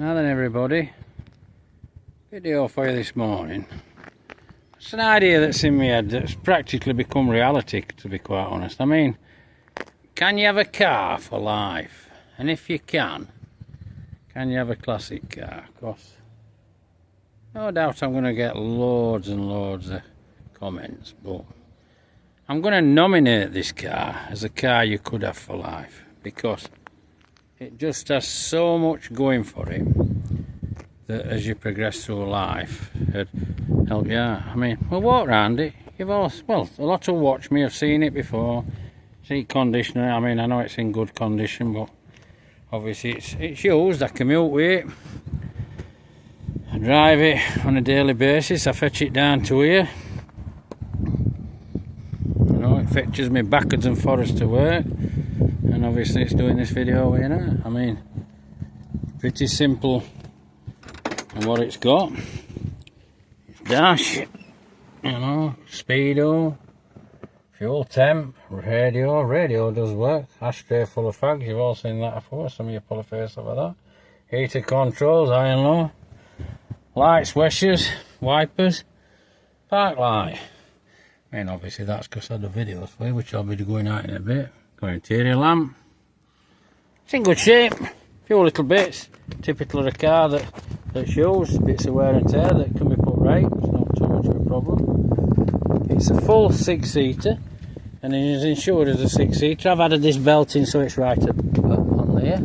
Now then everybody, video for you this morning. It's an idea that's in my head that's practically become reality, to be quite honest. I mean, can you have a car for life? And if you can you have a classic car? Of course, no doubt I'm going to get loads and loads of comments, but I'm going to nominate this car as a car you could have for life, because it just has so much going for it that as you progress through life, it'd help you out. I mean, we'll walk around it. You've all, well, a lot of watch me have seen it before. Seat conditioner, I mean, I know it's in good condition, but obviously it's used. I commute with it. I drive it on a daily basis. I fetch it down to here. You know, it fetches me backwards and forwards to work. And obviously it's doing this video, you know. I mean, pretty simple on what it's got. It's dash, you know, speedo, fuel temp, radio does work, ashtray full of fags, you've all seen that before, some of you pull a face over that. Heater controls, high and low, lights, washers, wipers, park light. I mean, obviously that's because I do videos for you, which I'll be going out in a bit. Got an interior lamp. It's in good shape. A few little bits, typical of a car that shows bits of wear and tear that can be put right. It's not too much of a problem. It's a full 6-seater, and it is insured as a 6-seater. I've added this belt in so it's right up on there.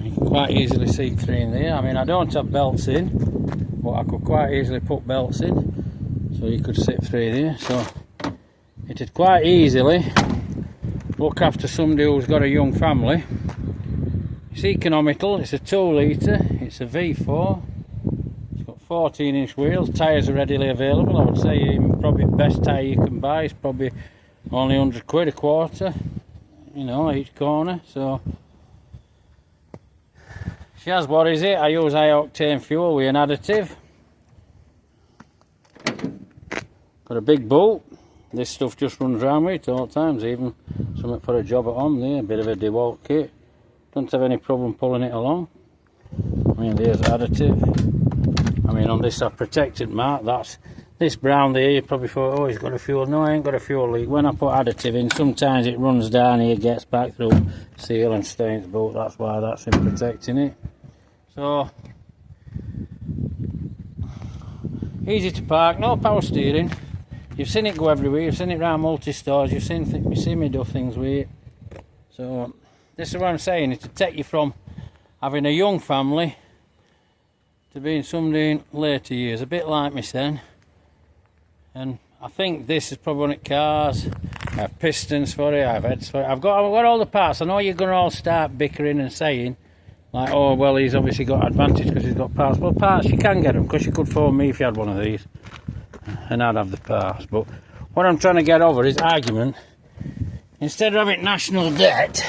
You can quite easily seat 3 in there. I mean, I don't have belts in, but I could quite easily put belts in, so you could sit 3 there. So it'd quite easily look after somebody who's got a young family. It's economical, it's a 2-litre, it's a V4, it's got 14-inch wheels, tyres are readily available. I would say probably the best tyre you can buy is probably only 100 quid a quarter, you know, each corner. So she has, what is it, I use high octane fuel with an additive. Got a big boot. This stuff just runs around with it all the times, even something for a job at home there, a bit of a DeWalt kit. Don't have any problem pulling it along. I mean, there's additive. I mean, on this I've protected mark, that's this brown there, you probably thought, oh, he's got a fuel. No, I ain't got a fuel leak. When I put additive in, sometimes it runs down here, gets back through seal and stains boot. That's why that's in protecting it. So, easy to park, no power steering. You've seen it go everywhere, you've seen it around multi-stores, you've seen me do things with it. So, this is what I'm saying, it's to take you from having a young family to being somebody in later years, a bit like me then. And I think this is probably one of the cars. I have pistons for it, I have heads for it, I've got all the parts. I know you're going to all start bickering and saying, like, oh, well, he's obviously got advantage because he's got parts. Well, parts, you can get them, because you could phone me if you had one of these, and I'd have the parts. But what I'm trying to get over is argument. Instead of having national debt,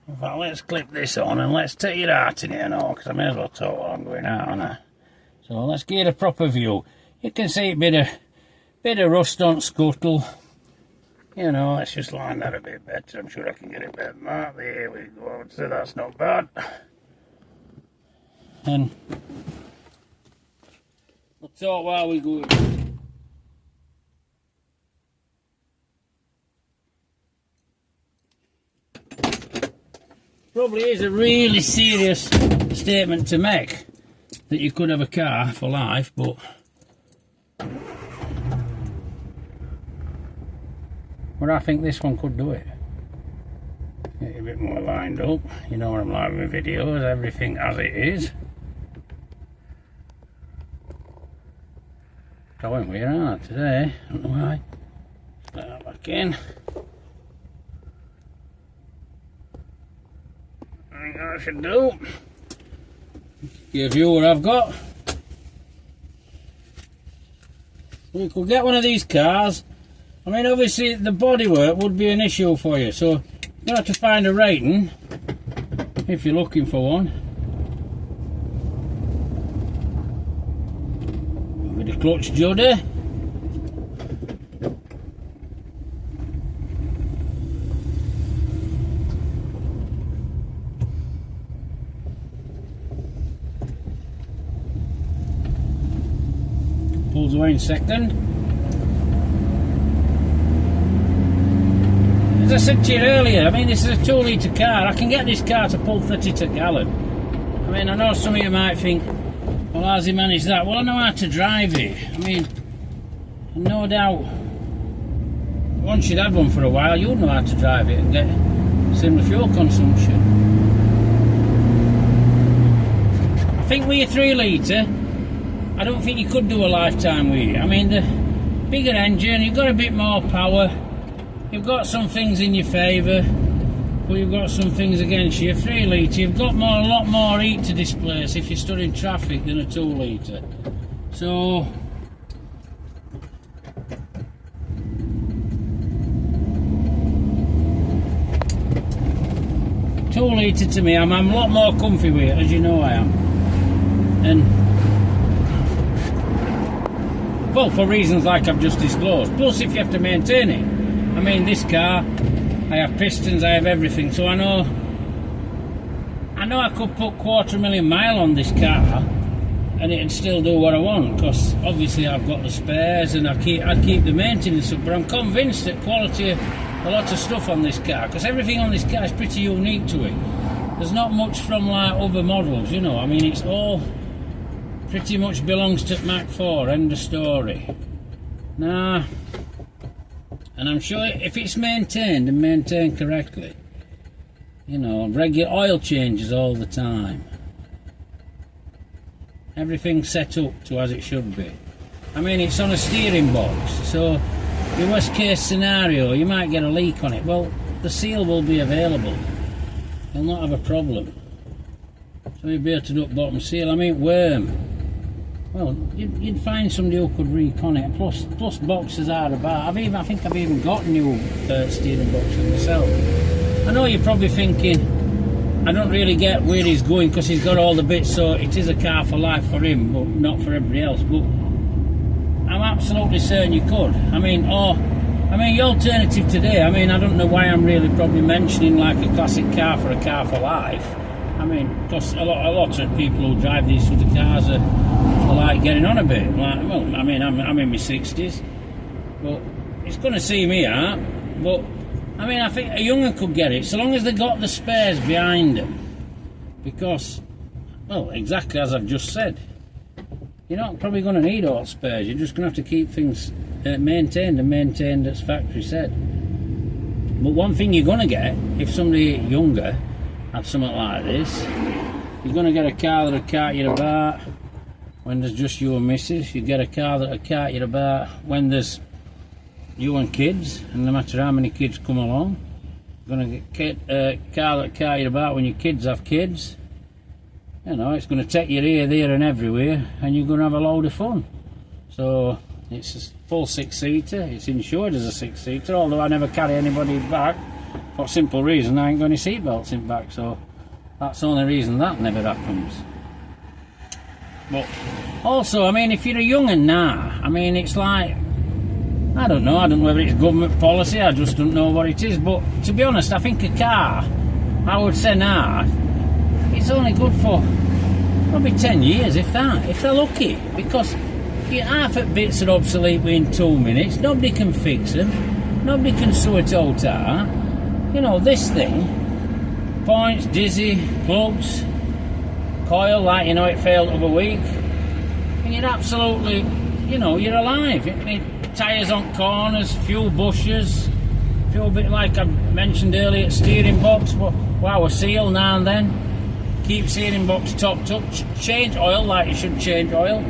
in fact, let's clip this on and let's take it out in here now, because I may as well talk while I'm going out, aren't I? So let's get a proper view. You can see a bit of rust on scuttle. You know, let's just line that a bit better. I'm sure I can get it better. There we go. So that's not bad. And we'll talk while we go. Probably is a really serious statement to make, that you could have a car for life, but I think this one could do it. Get it a bit more lined up. You know what I'm like with videos, everything as it is. Going weird, aren't I, today? I don't know why. Put that back in. I think that should do. Give you what I've got. You could get one of these cars. I mean, obviously the bodywork would be an issue for you, so you're going to have to find a rating if you're looking for one. With the clutch judder. tools away in second. As I said to you earlier, I mean, this is a 2 litre car. I can get this car to pull 30 to gallon. I mean, I know some of you might think, well, how's he managed that? Well, I know how to drive it. I mean, no doubt, once you'd had one for a while, you'd know how to drive it and get similar fuel consumption. I think with your 3 litre, I don't think you could do a lifetime with it. I mean, the bigger engine, you've got a bit more power. You've got some things in your favour, but you've got some things against you. 3 litre, you've got a lot more heat to displace if you're stood in traffic than a 2 litre. So, two litre to me, I'm a lot more comfy with it, as you know I am. And, well, for reasons like I've just disclosed. Plus, if you have to maintain it. I mean, this car, I have pistons, I have everything, so I know I could put 250,000 miles on this car and it'd still do what I want, because obviously I've got the spares and I'd keep the maintenance up, but I'm convinced that quality of a lot of stuff on this car, because everything on this car is pretty unique to it. There's not much from like other models, you know. I mean, it's all pretty much belongs to Mach 4, end of story. Nah. And I'm sure if it's maintained and maintained correctly, you know, regular oil changes all the time, everything's set up to as it should be. I mean, it's on a steering box, so your worst case scenario, you might get a leak on it. Well, the seal will be available. You'll not have a problem. So you'll be able to do bottom seal. I mean, worm. Well, you'd find somebody who could recon it. Plus boxes are about. I think I've even got new steering boxes myself. I know you're probably thinking, I don't really get where he's going because he's got all the bits, so it is a car for life for him, but not for everybody else. But I'm absolutely certain you could. I mean, the alternative today, I mean, I don't know why I'm really probably mentioning like a classic car for a car for life. I mean, because a lot of people who drive these sort of cars are like getting on a bit. Like, well, I mean, I'm in my 60s, but it's going to see me out. But I mean, I think a younger could get it, so long as they got the spares behind them. Because, well, exactly as I've just said, you're not probably going to need all spares. You're just going to have to keep things maintained as factory said. But one thing you're going to get, if somebody younger had something like this, you're going to get a car that'll cart you about when there's just you and missus. You get a car that'll cart you about when there's you and kids, and no matter how many kids come along. You're going to get a car that'll cart you about when your kids have kids. You know, it's going to take you here, there and everywhere, and you're going to have a load of fun. So it's a full 6-seater. It's insured as a 6-seater, although I never carry anybody back for a simple reason, I ain't got any seat belts in back, so that's the only reason that never happens. But also, I mean, if you're a young'un now, I mean, it's like, I don't know whether it's government policy, I just don't know what it is, but to be honest, I think a car, I would say now, it's only good for probably 10 years, if that, if they're lucky, because your half at bits are obsolete within 2 minutes, nobody can fix them, nobody can sew it out out. You know, this thing, points, dizzy, plugs, coil, like, you know, it failed over a week, and you're absolutely, you know, you're alive. Tyres on corners, few bushes, few bit like I mentioned earlier, steering box, wow, a seal now and then, keep steering box topped up, change oil like you should change oil.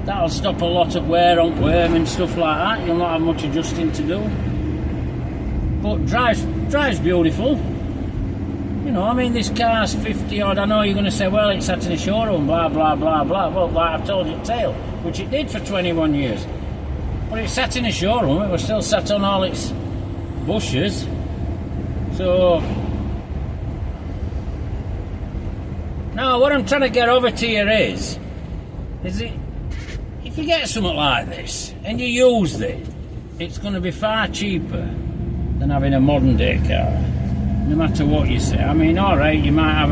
That'll stop a lot of wear on worm and stuff like that. You'll not have much adjusting to do. But drives beautiful. You know, I mean, this car's 50 odd. I know you're going to say, well, it's sat in a showroom, blah, blah, blah, blah. Well, like I've told you, tail, which it did for 21 years. But it sat in a showroom. It was still sat on all its bushes. So, now what I'm trying to get over to you is it, if you get something like this and you use it, it's going to be far cheaper than having a modern day car, no matter what you say. I mean, alright, you might have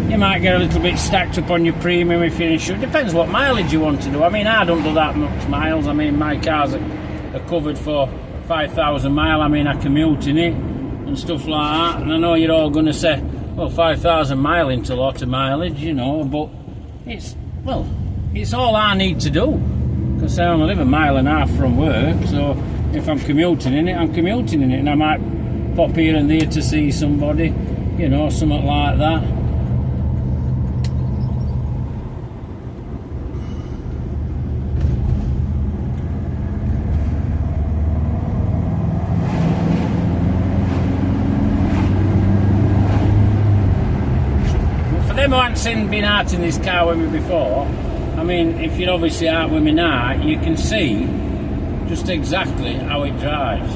You might get a little bit stacked up on your premium if you're insured. Depends what mileage you want to do. I mean, I don't do that much miles. I mean, my cars are covered for 5,000 mile. I mean, I commute in it and stuff like that. And I know you're all going to say, well, 5,000 mile into a lot of mileage, you know, but it's all I need to do. Because I only live a mile and a half from work, so if I'm commuting in it, I'm commuting in it. And I might pop here and there to see somebody, you know, something like that. Them who haven't been out in this car with me before, I mean, if you're obviously out with me now, you can see just exactly how it drives.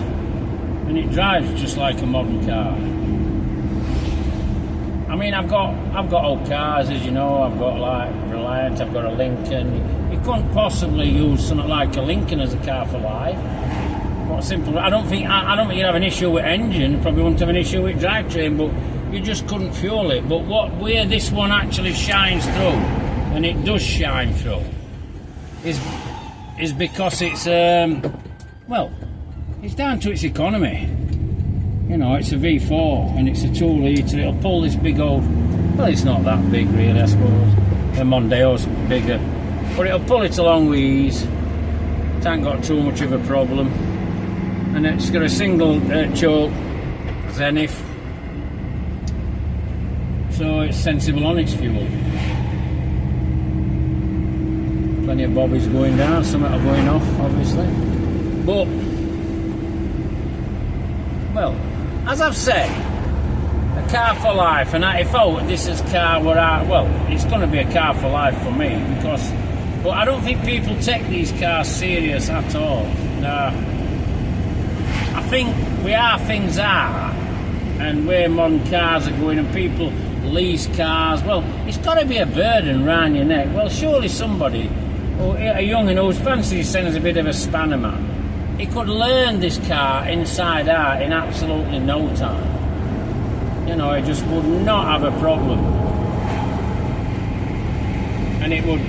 And it drives just like a modern car. I mean, I've got old cars, as you know. I've got like Reliant, I've got a Lincoln. You couldn't possibly use something like a Lincoln as a car for life. What simple? I don't think you'd have an issue with engine. You probably wouldn't have an issue with drivetrain, but you just couldn't fuel it. But where this one actually shines through, and it does shine through, is because it's it's down to its economy. You know, it's a V4 and it's a 2 litre. It'll pull this big old, well, it's not that big really, I suppose. The Mondeo's bigger, but it'll pull it along with ease. It ain't got too much of a problem, and it's got a single choke Zenith. So it's sensible on its fuel. Plenty of bobbies going down, some are going off, obviously. But, well, as I've said, a car for life. And if this is car where it's going to be a car for life for me, because, but I don't think people take these cars serious at all. No. I think things are, and where modern cars are going, and people lease cars, well, it's got to be a burden round your neck. Well, surely somebody, or a young'un who's fancies as a bit of a spanner man, he could learn this car inside out in absolutely no time. You know, he just would not have a problem, and it would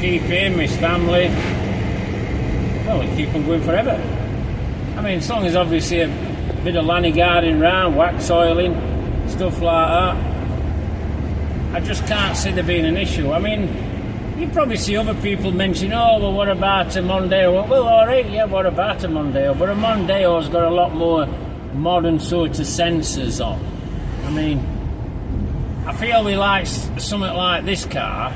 keep him, his family, well, it'd keep them going forever. I mean, as long as obviously a bit of lanny guarding round, wax oiling, stuff like that, I just can't see there being an issue. I mean, you probably see other people mention, oh, well, what about a Mondeo? Well, alright, yeah, what about a Mondeo? But a Mondeo's got a lot more modern sort of sensors on. I mean, I feel we like something like this car,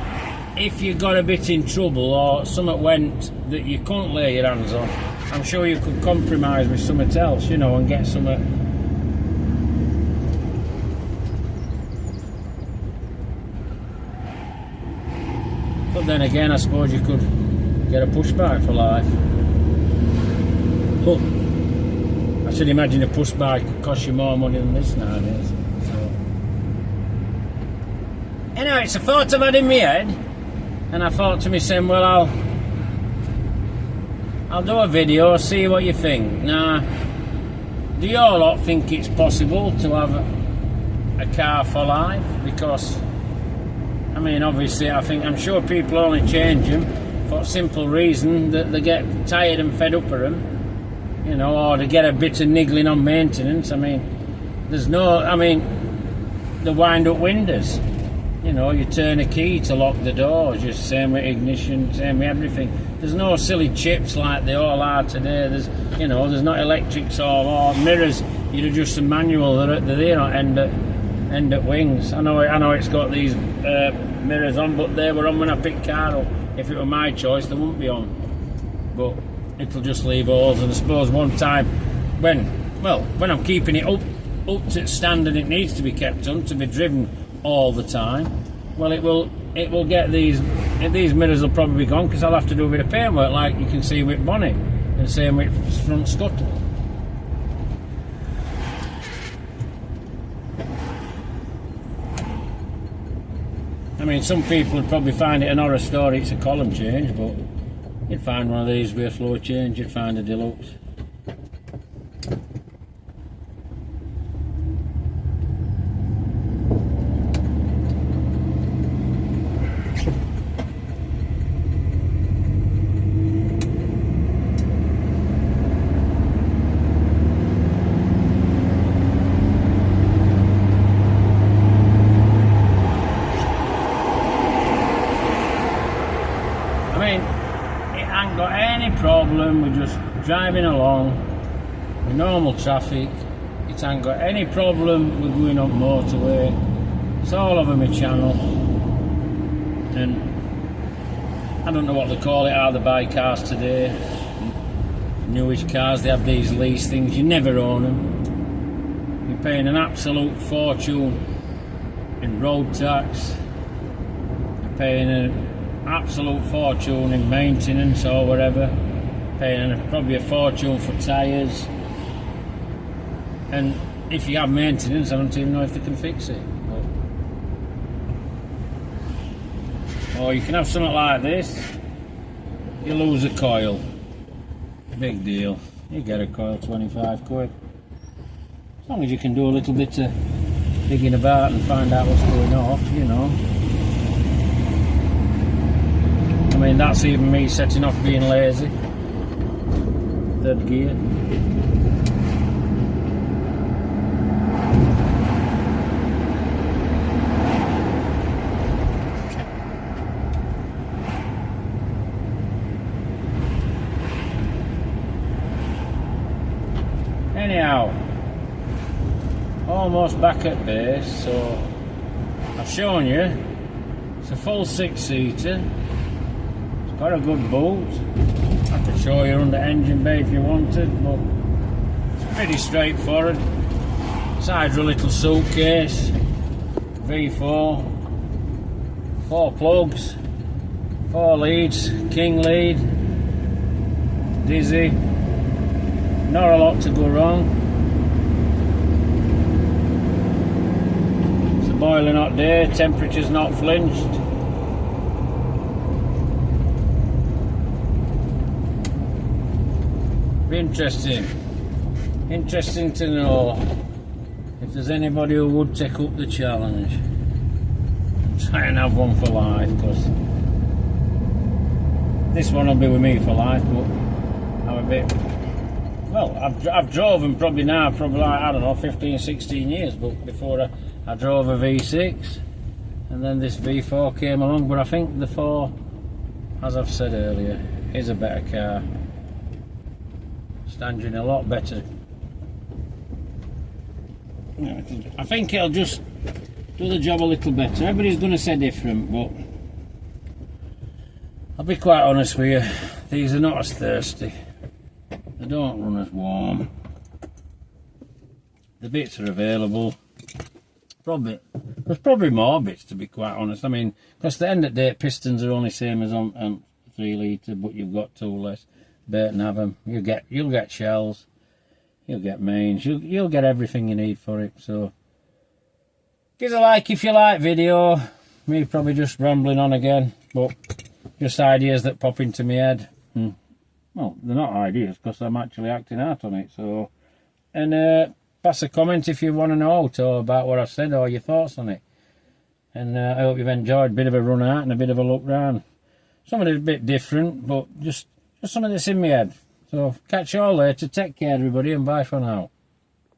if you got a bit in trouble or something went that you couldn't lay your hands on, I'm sure you could compromise with something else, you know, and get something. But then again, I suppose you could get a push bike for life. But I should imagine a push bike could cost you more money than this nowadays. So, anyway, it's a thought I've had in my head, and I thought to myself, well, I'll do a video, see what you think. Now, do you all lot think it's possible to have a car for life? Because, I mean, obviously, I'm sure people only change them for a simple reason that they get tired and fed up of them, you know, or they get a bit of niggling on maintenance. I mean, the wind-up windows. You know, you turn a key to lock the doors, just same with ignition, same with everything. There's no silly chips like they all are today. There's not electrics or mirrors. You adjust the manual, they're not end at wings. I know it's got these mirrors on, but they were on when I picked car up. If it were my choice, they wouldn't be on. But it'll just leave holes. And I suppose one time when I'm keeping it up to standard it needs to be kept on, to be driven all the time, well, it will get these mirrors will probably be gone, because I'll have to do a bit of paintwork, like you can see with bonnet, and same with front scuttle. I mean, some people would probably find it an horror story, it's a column change, but you'd find one of these with a floor change, you'd find a deluxe. problem. We're just driving along with normal traffic. It ain't got any problem with going up motorway. It's all over my channel. And I don't know what they call it, how they buy cars today. Newish cars, they have these lease things. You never own them. You're paying an absolute fortune in road tax. You're paying an absolute fortune in maintenance or whatever. Paying probably a fortune for tyres. And if you have maintenance, I don't even know if they can fix it. Or you can have something like this. You lose a coil. Big deal. You get a coil, 25 quid. As long as you can do a little bit of digging about and find out what's going off, you know. I mean, that's even me setting off being lazy. Third gear. Anyhow, almost back at base, so I've shown you it's a full 6-seater. It's got a good boot. I could show you under engine bay if you wanted, but it's pretty straightforward. Side's a little suitcase, V4, 4 plugs, 4 leads, king lead, dizzy. Not a lot to go wrong. It's a boiling hot day, temperature's not flinched. Be interesting to know if there's anybody who would take up the challenge and try and have one for life, because this one will be with me for life, but I'm a bit... Well, I've drove them probably like, I don't know, 15, 16 years, but before I drove a V6, and then this V4 came along, but I think the 4, as I've said earlier, is a better car. Stands in a lot better. I think it'll just do the job a little better. Everybody's going to say different, but I'll be quite honest with you, these are not as thirsty. They don't run as warm. The bits are available. There's probably more bits, to be quite honest. I mean, because at the end of the day, pistons are only same as on 3 litre, but you've got 2 less. Burton have them. You'll get shells. You'll get mains. You'll get everything you need for it. So, give a like if you like video. Me probably just rambling on again, but just ideas that pop into my head. Well, they're not ideas because I'm actually acting out on it. So, and pass a comment if you want to know about what I've said or your thoughts on it. And I hope you've enjoyed a bit of a run out and a bit of a look round. Some of it a bit different, but just something that's in my head. So catch you all later. Take care, everybody, and bye for now.